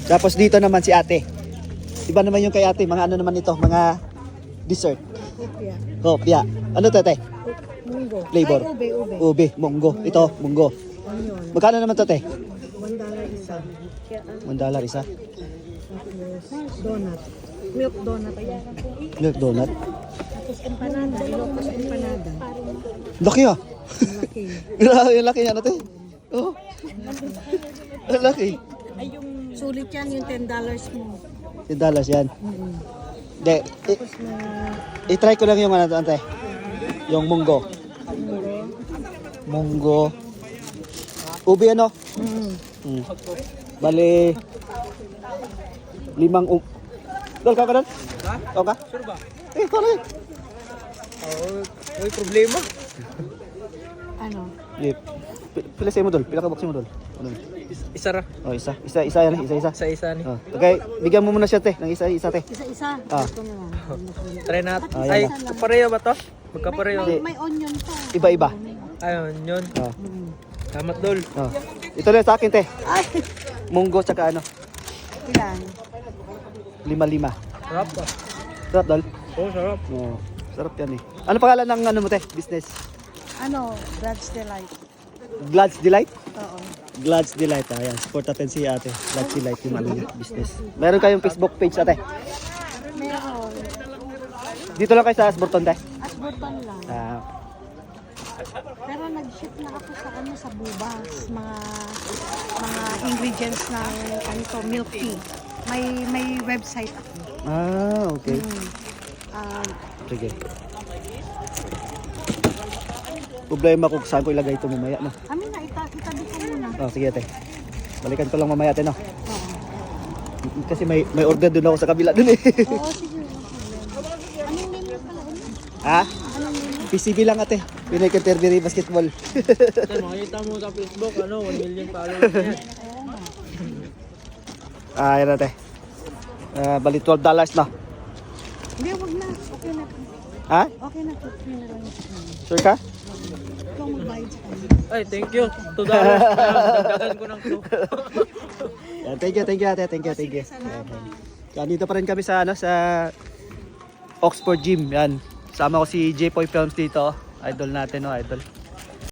Tapos dito naman si ate. Iba naman yung kay ate. Mga ano naman ito? Mga dessert. Kopya. Kopya. Ano to, te? Munggo. Flavor. Ay, ube, ube. Ube, munggo. Ito, munggo. Onion. Magkano naman to, te? $1 isa. $1 isa. Tapos donut. Milk donut yan. Milk donut. Tapos empanada. Ilocos empanada. Laki ah. Ang laki. Grabe, yung laki yan, ate. Oh. Ang laki. Sulit yan yung $10 mo. $10 yan. De, Tapos na i-try ko lang yung ano, ate. Yung munggo. Munggo. Ubi ano? Bali, 5 Dol, ka doon? Ha? Ikaw ka? Sure ba? Ikaw na yun. May problema. ano? Pila sa'yo mo, Dol? Pila ka boxing mo, Dol? Ano? Isa ra. Oh, isa yan, isa. Isa ni. Oh. Okay, bigyan mo muna siya, te. Ng isa, te. Isa-isa. Ah. Ito na lang. Try natin. Ah, Ay, yan kapareho ba to? Magkapareho. May onion pa. Iba-iba. Ayun, yun. Oh. Salamat, Dol. Oh. Ito lang sa akin, te. Ay! Munggo tsaka ano? Ilan? 5. Sarap ba? Sarap, Dol. Oo, sarap. Oh. Sarap yan eh. Ano pangalan ng ano mo, te? Business? Ano? Brad's Delight. Glad's Delight? Oo. Glad's Delight, ayan. Support natin si ate. Glad's Delight yung ano niya, business. Meron kayong Facebook page, ate? Meron. Dito lang kayo sa Asborton, te? Asborton lang. Ah, Pero nag-ship na ako sa ano sa Bubas, mga ingredients ng ano to, milk tea. May website ako. okay. Um, Sige. Problema ko kung saan ko ilagay ito mamaya, no? kami na itabi ko muna. Oh, sige, ate. Balikan ko lang mamaya, ate, no? Oo. Kasi may order doon ako sa kabila doon eh. Oo, sige. Anong name mo pala ulit? Ha? Anong name mo? PCB lang, ate. Pinoy Canterbury Basketball. Ito, makikita mo sa Facebook, 1 million followers yan. Yan, ate. Bali $12 na. Hindi, wag na. Okay na. Ha? Okay na. Okay na lang. Sure ka? Ikaw magbayad sa kanya. Ay, thank you. $2. Dagdagan ko ng 2. Yan, thank you, ate. Thank you. Yan, dito pa rin kami sa, sa Oxford Gym. Yan. Sama ko si J-Poy Films dito. Idol natin, no? Idol.